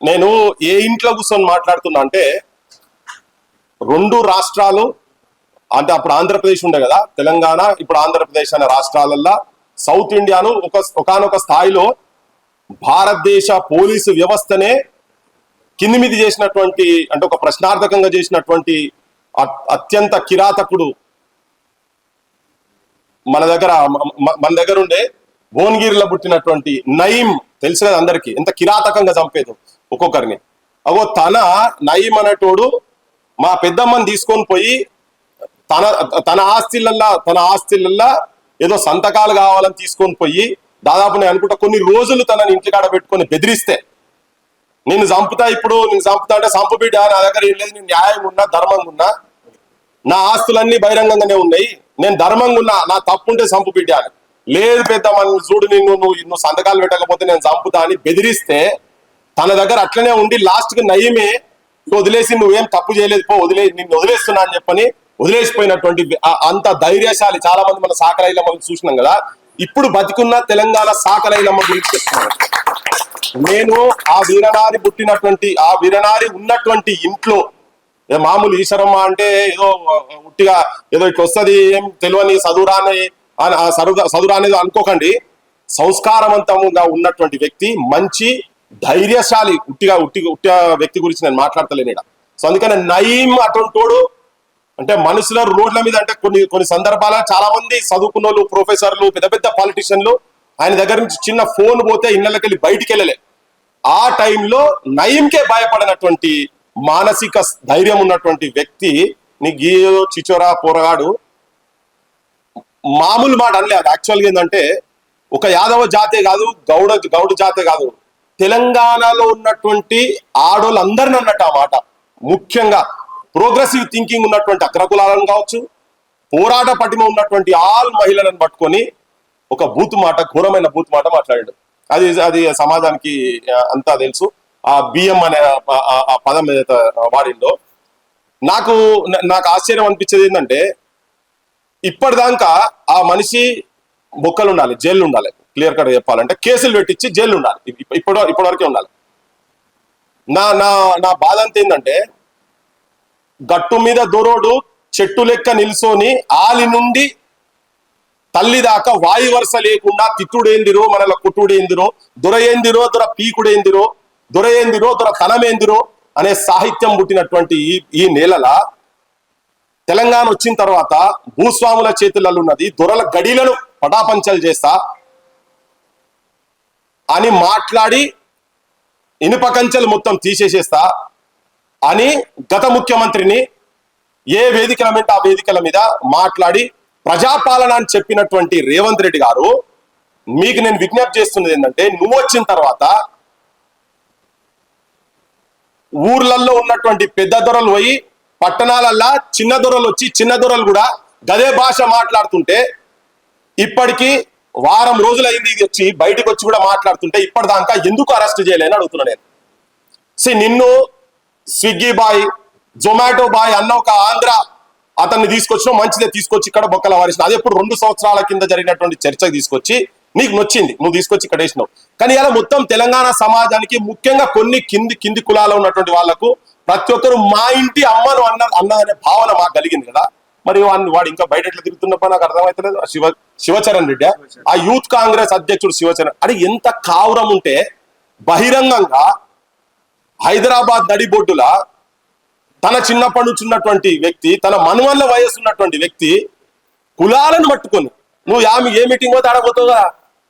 నేను ఏ ఇంట్లో కూర్చొని మాట్లాడుతున్నా అంటే రెండు రాష్ట్రాలు అంటే అప్పుడు ఆంధ్రప్రదేశ్ ఉండే కదా, తెలంగాణ ఇప్పుడు ఆంధ్రప్రదేశ్ అనే రాష్ట్రాలల్లో సౌత్ ఇండియాను ఒకనొక స్థాయిలో భారతదేశ పోలీసు వ్యవస్థనే కిందిమిది చేసినటువంటి, అంటే ఒక ప్రశ్నార్థకంగా చేసినటువంటి అత్యంత కిరాతకుడు మన దగ్గర ఉండే భువనగిరిలో పుట్టినటువంటి నయీం. తెలుసు కదా అందరికి ఎంత కిరాతకంగా చంపేదు ఒక్కొక్కరిని. అగో తన నయీం అనేటోడు మా పెద్దమ్మని తీసుకొని పోయి తన ఆస్తిలల్లా ఏదో సంతకాలు కావాలని తీసుకొని పోయి దాదాపు నేను అనుకుంటా కొన్ని రోజులు తనని ఇంటికాడ పెట్టుకొని బెదిరిస్తే, నేను చంపుతా అంటే సంపబిడ్డ, నా దగ్గర ఏం లేదు, నేను న్యాయం ఉన్నా ధర్మంగా ఉన్నా, నా ఆస్తులన్నీ బహిరంగంగానే ఉన్నాయి, నేను ధర్మంగా ఉన్నా, నా తప్పుంటే సంపబిడ్డ అని. లేదు పెద్ద మన చూడు, నువ్వు సంతకాలు పెట్టకపోతే నేను చంపుతా అని బెదిరిస్తే తన దగ్గర అట్లనే ఉండి లాస్ట్కి నయమే వదిలేసి నువ్వేం తప్పు చేయలేదు పో నిన్ను వదిలేస్తున్నా అని చెప్పని వదిలేసిపోయినటువంటి అంత ధైర్యశాలి. చాలా మంది మన సాకలైలమ్మ చూసినాం కదా. ఇప్పుడు బతికున్న తెలంగాణ సాకలైలమ్మ గురించి చెప్తున్నాను. నేను ఆ వీరనారి ఉన్నటువంటి ఇంట్లో మామూలు ఈశ్వరమ్మ అంటే ఏదో ఉట్టిగా ఏదో ఇట్లా వస్తుంది, ఏం తెలియని చదువురానేది అనుకోకండి. సంస్కారవంతంగా ఉన్నటువంటి వ్యక్తి, మంచి ధైర్యశాలి, ఉట్టిగా వ్యక్తి గురించి నేను మాట్లాడతలేను. సో అందుకని నయీం అటువంటోడు అంటే మనుషుల రోడ్ల మీద అంటే కొన్ని సందర్భాల చాలా మంది చదువుకున్న వాళ్ళు, ప్రొఫెసర్లు, పెద్ద పెద్ద పాలిటిషియన్లు ఆయన దగ్గర నుంచి చిన్న ఫోన్ పోతే ఇళ్ళకి వెళ్ళి బయటికి వెళ్ళలే. ఆ టైంలో నయీంకే భయపడినటువంటి మానసిక ధైర్యం ఉన్నటువంటి వ్యక్తి నీ గీయో చిచోరా పోరగాడు మామూలు మాట అనలే. అది యాక్చువల్గా ఏంటంటే ఒక యాదవ జాతే కాదు, గౌడ జాతే కాదు, తెలంగాణలో ఉన్నటువంటి ఆడోళ్ళందరిని అన్నట్టు ఆ మాట. ముఖ్యంగా ప్రోగ్రెసివ్ థింకింగ్ ఉన్నటువంటి అగ్రకులాలను కావచ్చు, పోరాట పటిమ ఉన్నటువంటి ఆల్ మహిళలను పట్టుకొని ఒక బూత్ మాట, ఘోరమైన బూత్ మాట మాట్లాడాడు. అది సమాజానికి అంతా తెలుసు. ఆ బియ్యం అనే ఆ పదం ఏదైతే వాడిందో నాకు ఆశ్చర్యం అనిపించేది ఏంటంటే, ఇప్పటిదాకా ఆ మనిషి బొక్కలు ఉండాలి, జైలు ఉండాలి. క్లియర్ కట్ చెప్పాలంటే కేసులు పెట్టించి జైలు ఉండాలి, ఇప్పటివరకే ఉండాలి. నా బాధ అంత ఏంటంటే, గట్టు మీద దొరోడు చెట్టు లెక్క నిల్సొని ఆలి నుండి తల్లి దాకా వాయు వరుస లేకుండా తిట్టుడేందిరో, మనల కుట్టుడేందిరో, దొరయేందిరో, దొర పీకుడేందిరో, దొరయేందిరో, దొర తనమేందిరో అనే సాహిత్యం పుట్టినటువంటి ఈ నేలల తెలంగాణ వచ్చిన తర్వాత భూస్వాముల చేతులలో ఉన్నది, దొరల గడిలను పటాపంచలు చేస్తా అని మాట్లాడి ఇనుప కంచెలు మొత్తం తీసేసేస్తా అని గత ముఖ్యమంత్రిని ఏ వేదికల మీద ఆ వేదికల మీద మాట్లాడి ప్రజాపాలన అని చెప్పినటువంటి రేవంత్ రెడ్డి గారు, మీకు నేను విజ్ఞప్తి చేస్తున్నది ఏంటంటే, నువ్వు వచ్చిన తర్వాత ఊర్లలో ఉన్నటువంటి పెద్ద దొరలు పోయి పట్టణాలల్లా చిన్న దొరలు వచ్చి చిన్న దొరలు కూడా గదే భాష మాట్లాడుతుంటే, ఇప్పటికీ వారం రోజులు అయింది ఇది వచ్చి బయటకు వచ్చి కూడా మాట్లాడుతుంటే ఇప్పటిదాకా ఎందుకు అరెస్ట్ చేయలేని అడుగుతున్నా నేను. నిన్ను స్విగ్గీ బాయ్, జొమాటో బాయ్ అన్న ఒక ఆంధ్ర అతన్ని తీసుకొచ్చిన మంచిదే, తీసుకొచ్చి ఇక్కడ బొక్కల వారిసిన. అది ఎప్పుడు 2 సంవత్సరాల కింద జరిగినటువంటి చర్చకు తీసుకొచ్చి నీకు నొచ్చింది, నువ్వు తీసుకొచ్చి ఇక్కడ వేసినావు. కానీ ఇలా మొత్తం తెలంగాణ సమాజానికి, ముఖ్యంగా కొన్ని కింది కులాల్లో ఉన్నటువంటి వాళ్లకు ప్రతి ఒక్కరు మా ఇంటి అమ్మను అన్నదనే భావన మాకు కలిగింది కదా. మరి వాడు ఇంకా బయట ఎట్లా తిరుగుతున్నప్పుడు నాకు అర్థమవుతలేదు. శివచరణ్ రెడ్డి, ఆ యూత్ కాంగ్రెస్ అధ్యక్షుడు శివచరణ్, అది ఎంత కావురం ఉంటే బహిరంగంగా హైదరాబాద్ నడిబొడ్డుల తన చిన్నప్పటి నుంచి ఉన్నటువంటి వ్యక్తి, తన మనుమల్ల వయస్సు ఉన్నటువంటి వ్యక్తి కులాలను పట్టుకొని, నువ్వు ఏ మీటింగ్ పోతే ఆడపోతావు కదా,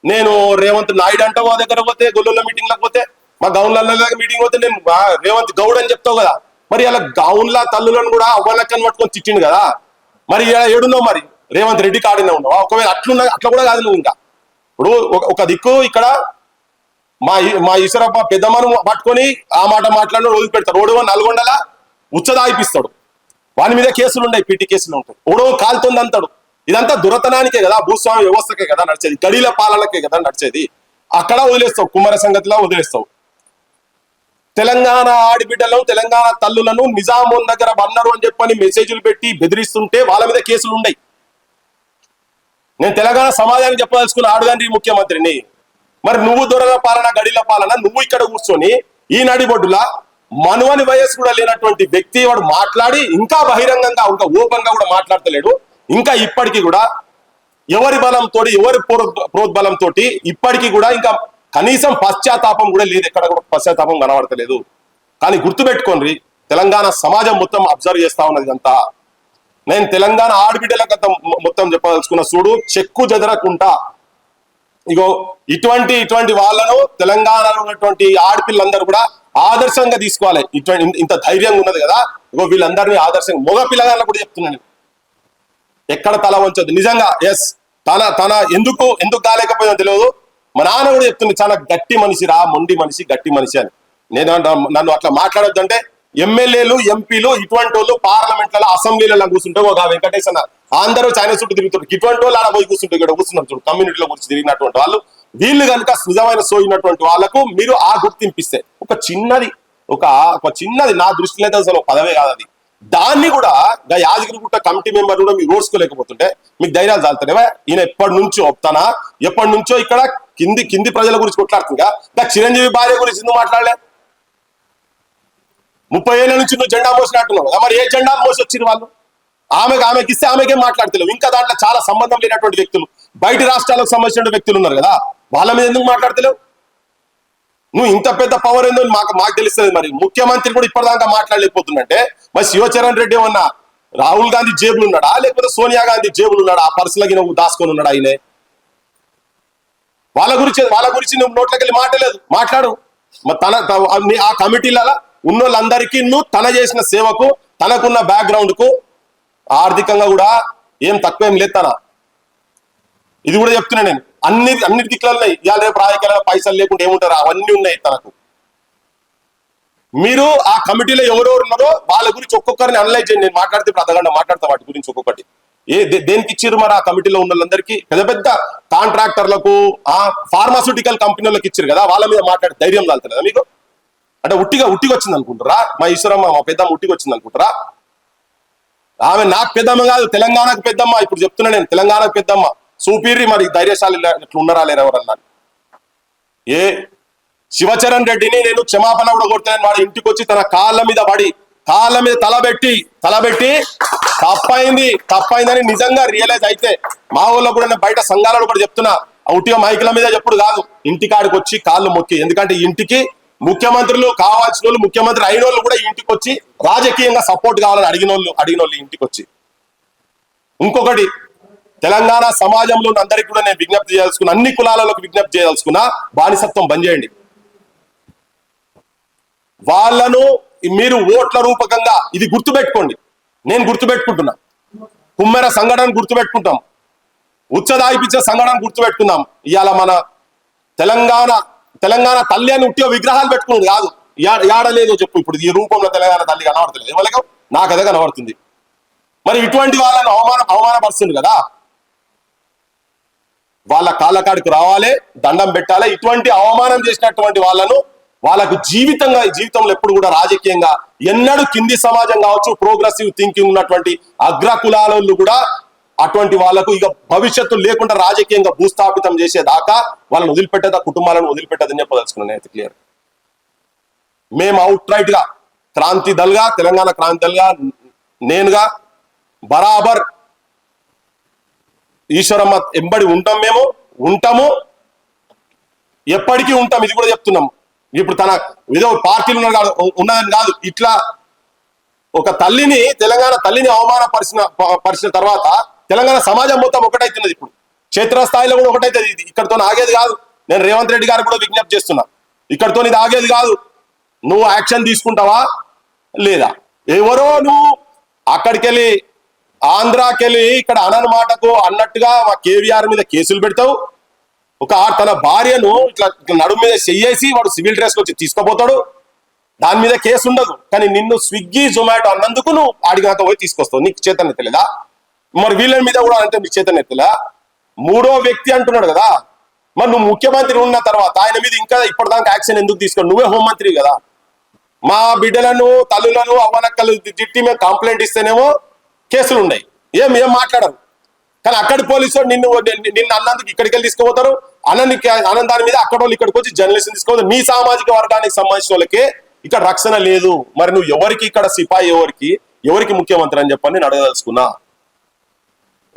నేను రేవంత్ నాయుడు అంటావు, ఆ దగ్గర పోతే గొల్లుల మీటింగ్లకు పోతే, మా గౌన్ల మీటింగ్ పోతే నేను రేవంత్ గౌడ్ అని చెప్తావు కదా. మరి అలా గౌన్ల తల్లులను కూడా అవ్వలక్కని పట్టుకొని తిట్టిండు కదా. మరి ఇలా ఏడున్నావు, మరి రేవంత్ రెడ్డి కాడినే ఉన్నావా? ఒకవేళ అట్లా కూడా కాదు నువ్వు. ఇంకా ఇప్పుడు ఒక దిక్కు ఇక్కడ మా ఈశ్వరప్ప పెద్దమ్మను పట్టుకొని ఆ మాట మాట్లాడిన రోజు పెడతారు. ఓడవ నల్గొండల ఉచ్చదాయిపిస్తాడు, వాని మీద కేసులు ఉన్నాయి, పీటీ కేసులు ఉంటాయి. ఓడవ కాలుతుంది అంటాడు. ఇదంతా దురతనానికే కదా, భూస్వామ్య వ్యవస్థకే కదా నడిచేది, గడిల పాలనకే కదా నడిచేది. అక్కడ వదిలేస్తావు, కుమార సంగతిలో వదిలేస్తావు. తెలంగాణ ఆడిబిడ్డలను, తెలంగాణ తల్లులను నిజామున్ దగ్గర బన్నారు అని చెప్పని మెసేజ్లు పెట్టి బెదిరిస్తుంటే వాళ్ళ మీద కేసులు ఉన్నాయి. నేను తెలంగాణ సమాజానికి చెప్పదలుచుకున్న ఆడుగాండి ముఖ్యమంత్రిని. మరి నువ్వు దొరల పాలన, గడిల పాలన, నువ్వు ఇక్కడ కూర్చొని ఈ నడిబొడ్డులా మనువని వయస్సు కూడా లేనటువంటి వ్యక్తి వాడు మాట్లాడి ఇంకా బహిరంగంగా ఇంకా ఓపెన్ గా కూడా మాట్లాడతలేడు. ఇంకా ఇప్పటికీ కూడా ఎవరి బలంతో ఎవరి ప్రోద్బలంతో ఇప్పటికీ కూడా ఇంకా కనీసం పశ్చాత్తాపం కూడా లేదు, ఎక్కడ కూడా పశ్చాత్తాపం కనబడతలేదు. కానీ గుర్తుపెట్టుకోండి, తెలంగాణ సమాజం మొత్తం అబ్జర్వ్ చేస్తా ఉన్నది అంతా. నేను తెలంగాణ ఆడబిడ్డలకు మొత్తం చెప్పదలుచుకున్న, చూడు చెక్కు చెదరకుండా ఇగో ఇటువంటి వాళ్ళను తెలంగాణలో ఉన్నటువంటి ఆడపిల్లందరూ కూడా ఆదర్శంగా తీసుకోవాలి. ఇంత ధైర్యంగా ఉన్నది కదా, ఇగో వీళ్ళందరినీ ఆదర్శంగా మగ పిల్లగాళ్ళకు కూడా చెప్తున్నాను, ఎక్కడ తల వంచొద్దు. నిజంగా ఎస్ తన ఎందుకు కాలేకపోయిందో తెలియదు. మా నాన్న కూడా చెప్తుంది, చాలా గట్టి మనిషి రా, మొండి మనిషి, గట్టి మనిషి అని. నేను నన్ను అట్లా మాట్లాడొద్దు అంటే, ఎమ్మెల్యేలు ఎంపీలు ఇటువంటి వాళ్ళు పార్లమెంట్లలో అసెంబ్లీలలో కూర్చుంటే ఒక వెంకటేశ్వర అందరూ చైనా చుట్టూ తిరుగుతుంటారు. ఇటువంటి వాళ్ళు ఆడ పోయి కూర్చుంటే ఇక్కడ కూర్చున్నారు చూడు, కమ్యూనిటీలో కూర్చొని తిరిగినటువంటి వాళ్ళు. వీళ్ళు కనుక నిజమైన సోయినటువంటి వాళ్ళకు మీరు ఆ గుర్తింపిస్తే ఒక చిన్నది నా దృష్టిలో అయితే అసలు పదవే కాదు అది. దాన్ని కూడా యాదగిరిగుట్ట కమిటీ మెంబర్ కూడా మీరు ఓడ్చుకోలేకపోతుంటే మీకు ధైర్యాలు చాలుతానేవా? ఈయన ఎప్పటి నుంచో ఇక్కడ కింది ప్రజల గురించి కొట్లాడుతుందిగా. చిరంజీవి భార్య గురించి ఎందుకు మాట్లాడలే? 30 ఏళ్ళ నుంచి నువ్వు జెండా మోసినట్టున్నావు, మరి ఏ జెండా మోసి వచ్చిన వాళ్ళు? ఆమెకి ఇస్తే ఆమెకేం మాట్లాడతలేవు. ఇంకా దాంట్లో చాలా సంబంధం లేనటువంటి వ్యక్తులు, బయట రాష్ట్రాలకు సంబంధించిన వ్యక్తులు ఉన్నారు కదా, వాళ్ళ మీద ఎందుకు మాట్లాడతలేవు? నువ్వు ఇంత పెద్ద పవర్ ఏందో మాకు తెలుస్తుంది. మరి ముఖ్యమంత్రి కూడా ఇప్పటిదాకా మాట్లాడలేకపోతుందంటే మరి శివచరణ్ రెడ్డి ఏమన్నా రాహుల్ గాంధీ జేబులు ఉన్నాడా, లేకపోతే సోనియా గాంధీ జేబులు ఉన్నాడా? ఆ పర్సులకి నువ్వు దాచుకొని ఉన్నాడా ఆయనే? వాళ్ళ గురించి నువ్వు నోట్లకి వెళ్ళి మాట్లాడు. ఆ కమిటీలలో ఉన్న వాళ్ళందరికీ నువ్వు తన చేసిన సేవకు, తనకున్న బ్యాక్గ్రౌండ్ కు ఆర్థికంగా కూడా ఏం తక్కువేం లేదు తన. ఇది కూడా చెప్తున్నా నేను, అన్ని దిక్కులు ఉన్నాయి. ఇవాళ రేపు రాజకీయాల పైసలు లేకుండా ఏముంటారు, అవన్నీ ఉన్నాయి తనకు. మీరు ఆ కమిటీలో ఎవరెవరు ఉన్నారో వాళ్ళ గురించి ఒక్కొక్కరిని అనలైజ్ చేయండి. నేను మాట్లాడితే ఇప్పుడు అర్ధగంట మాట్లాడతా వాటి గురించి ఒక్కొక్కటి. దేనికి ఇచ్చారు మరి ఆ కమిటీలో ఉన్న వాళ్ళందరికీ? పెద్ద కాంట్రాక్టర్లకు, ఆ ఫార్మాస్యూటికల్ కంపెనీలకు ఇచ్చారు కదా, వాళ్ళ మీద మాట్లాడే ధైర్యం చాలుతుంది కదా మీకు? అంటే ఉట్టిగా వచ్చింది అనుకుంటారా? మా ఈశ్వరమ్మ మా పెద్దమ్మ ఉట్టిగా వచ్చింది అనుకుంటారా? ఆమె నాకు పెద్దమ్మ కాదు, తెలంగాణకు పెద్దమ్మ. ఇప్పుడు చెప్తున్నా నేను, తెలంగాణకు పెద్దమ్మ. చూపిర్రి మరి ధైర్యశాలి ఇట్లా ఉన్నారా లేరు ఎవరన్నా? ఏ శివచరణ్ రెడ్డిని నేను క్షమాపణ కూడా కొడతానని వాడు ఇంటికి వచ్చి తన కాళ్ళ మీద తలబెట్టి తప్పైందని నిజంగా రియలైజ్ అయితే, మా ఊళ్ళో కూడా నేను బయట సంఘాలలో కూడా చెప్తున్నా, ఉట్టిగా మైకుల మీద చెప్పుడు కాదు, ఇంటికాడికి వచ్చి కాళ్ళు మొక్కి. ఎందుకంటే ఇంటికి ముఖ్యమంత్రులు కావాల్సిన వాళ్ళు, ముఖ్యమంత్రి అయిన వాళ్ళు కూడా ఇంటికి వచ్చి రాజకీయంగా సపోర్ట్ కావాలని అడిగిన వాళ్ళు ఇంటికి వచ్చి. ఇంకొకటి, తెలంగాణ సమాజంలో అందరికీ కూడా నేను విజ్ఞప్తి చేయదలుచుకున్నా, అన్ని కులాలకు విజ్ఞప్తి చేయదలుచుకున్నా, బానిసత్వం బంద్ చేయండి. వాళ్ళను మీరు ఓట్ల రూపకంగా ఇది గుర్తుపెట్టుకోండి. నేను గుర్తుపెట్టుకుంటున్నా, కుమ్మెర సంఘటన గుర్తుపెట్టుకుంటాం, ఉచ్చదాయిపించే సంఘటన గుర్తుపెట్టుకుందాం. ఇవాళ మన తెలంగాణ తల్లి అని ఉట్టిగా విగ్రహాలు పెట్టుకున్నది కాదు, ఏడలేదో చెప్పు. ఇప్పుడు ఈ రూపంలో తెలంగాణ తల్లి కనబడతలేదు, ఏమలేక నాకు అదే కనబడుతుంది. మరి ఇటువంటి వాళ్ళను అవమానపరుస్తుంది కదా, వాళ్ళ కాళ్ళకాడికి రావాలి, దండం పెట్టాలి. ఇటువంటి అవమానం చేసినటువంటి వాళ్ళకు జీవితంలో ఎప్పుడు కూడా రాజకీయంగా ఎన్నడూ కింది సమాజం కావచ్చు, ప్రోగ్రెసివ్ థింకింగ్ ఉన్నటువంటి అగ్ర కులాలు కూడా అటువంటి వాళ్ళకు ఇక భవిష్యత్తు లేకుండా రాజకీయంగా భూస్థాపితం చేసేదాకా వాళ్ళని వదిలిపెట్టేదా, కుటుంబాలను వదిలిపెట్టేదని చెప్పదలుచుకున్నాను అయితే క్లియర్. మేము అవుట్ రైట్ గా క్రాంతి దళ్ గా, తెలంగాణ క్రాంతి దళ్ గా నేనుగా బరాబర్ ఈశ్వరమ్మ ఎంబడి ఉంటాము, ఎప్పటికీ ఉంటాం. ఇది కూడా చెప్తున్నాం. ఇప్పుడు తన ఏదో పార్టీలు ఉన్నదని కాదు, ఇట్లా ఒక తెలంగాణ తల్లిని అవమానపరిచిన తర్వాత తెలంగాణ సమాజం మొత్తం ఒకటైతున్నది. ఇప్పుడు క్షేత్రస్థాయిలో కూడా ఒకటైతుంది. ఇది ఇక్కడతో ఆగేది కాదు. నేను రేవంత్ రెడ్డి గారు కూడా విజ్ఞప్తి చేస్తున్నా, ఇక్కడతో ఇది ఆగేది కాదు. నువ్వు యాక్షన్ తీసుకుంటావా లేదా? ఎవరో నువ్వు అక్కడికెళ్ళి ఆంధ్రాకెళ్ళి ఇక్కడ అనని మాటకు అన్నట్టుగా మా కేవీఆర్ మీద కేసులు పెడతావు. తన భార్యను ఇట్లా నడుము మీద చెయ్యేసి వాడు సివిల్ డ్రెస్ వచ్చి తీసుకుపోతాడు, దాని మీద కేసు ఉండదు. కానీ నిన్ను స్విగ్గీ జొమాటో అన్నందుకు నువ్వు అడిగినంత పోయి తీసుకొస్తావు. నీకు చేతన ఎత్తలేదా? మరి వీళ్ళ మీద కూడా అంటే నీకు చేతన ఎత్తలే? మూడో వ్యక్తి అంటున్నాడు కదా, మరి నువ్వు ముఖ్యమంత్రి ఉన్న తర్వాత ఆయన మీద ఇంకా ఇప్పటిదాకా యాక్షన్ ఎందుకు తీసుకోండి? నువ్వే హోంమంత్రి కదా. మా బిడ్డలను, తల్లులను, అవ్వనక్కలు తిట్టి మేము కంప్లైంట్ ఇస్తేనేమో కేసులు ఉన్నాయి, ఏం మాట్లాడరు. కానీ అక్కడి పోలీసు నిన్ను అన్నందుకు ఇక్కడికి వెళ్ళి తీసుకుపోతారు, దాని మీద అక్కడ వాళ్ళు ఇక్కడికి వచ్చి జర్నలిస్ట్ తీసుకోవద్దు. నీ సామాజిక వర్గానికి సంబంధించిన వాళ్ళకి ఇక్కడ రక్షణ లేదు. మరి నువ్వు ఎవరికి ఇక్కడ సిపాయి, ఎవరికి ముఖ్యమంత్రి అని చెప్పని నేను అడగదలుచుకున్నా.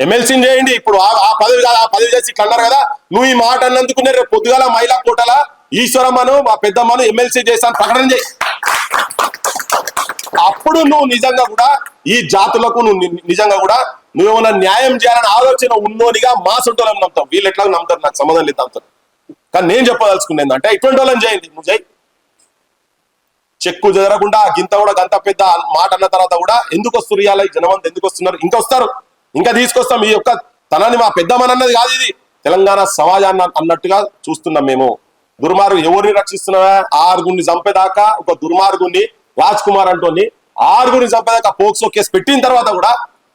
ఎమ్మెల్సీని చేయండి, ఇప్పుడు ఆ పదవి కాదు, ఆ పదవి చేసి ఇట్లా అన్నారు కదా, నువ్వు ఈ మాట అన్నందుకునే రేపు పొద్దుగాల మహిళా కోటల ఈశ్వరమ్మను మా పెద్దమ్మను ఎమ్మెల్సీ చేశాను ప్రకటన చేయి. అప్పుడు నువ్వు నిజంగా కూడా ఈ జాతులకు నిజంగా కూడా నువ్వేమన్నా న్యాయం చేయాలని ఆలోచన ఉన్నోనిగా మా సొంతలను నమ్ముతావు. వీళ్ళు ఎట్లా నమ్ముతారు, నాకు సంబంధం లేదు నమ్ముతారు. కానీ నేను చెప్పదలుచుకునేది అంటే ఇటువంటి వాళ్ళని చేయండి, నువ్వు చేయి. చెక్కు జరగకుండా గింత కూడా గంత పెద్ద మాట అన్న తర్వాత కూడా ఎందుకు వస్తున్నారు ఇవాళ ఈ జనమంతా ఎందుకు వస్తున్నారు, ఇంకా వస్తారు, ఇంకా తీసుకొస్తాం. ఈ యొక్క తనాన్ని మా పెద్దమ్మని అన్నది కాదు, ఇది తెలంగాణ సమాజాన్ని అన్నట్టుగా చూస్తున్నాం మేము. దుర్మార్గు ఎవరిని రక్షిస్తున్నావా? 6గురిని చంపేదాకా ఒక దుర్మార్గుని రాజ్ కుమార్ అంటోని 6గురిని చంపేదాకా పోక్సో కేసు పెట్టిన తర్వాత కూడా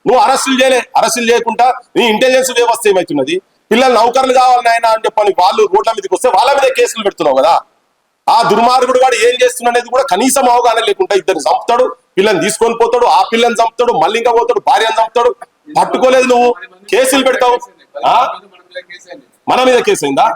నువ్వు అరెస్టులు చేయకుండా నీ ఇంటెలిజెన్స్ వ్యవస్థ ఏమవుతున్నది? పిల్లలు నౌకర్లు కావాలని ఆయన అని చెప్పని వాళ్ళు రోడ్ల మీదకి వస్తే వాళ్ళ మీద కేసులు పెడుతున్నావు కదా. ఆ దుర్మార్గుడు వాడు ఏం చేస్తున్నా అనేది కూడా కనీసం అవగాహన లేకుండా ఇద్దరిని చంపుతాడు, పిల్లని తీసుకొని పోతాడు, ఆ పిల్లని చంపుతాడు, మళ్ళీ ఇంకా పోతాడు, భార్యను చంపుతాడు. పట్టుకోలేదు, నువ్వు కేసులు పెడతావు. మన మీద కేసు అయిందా?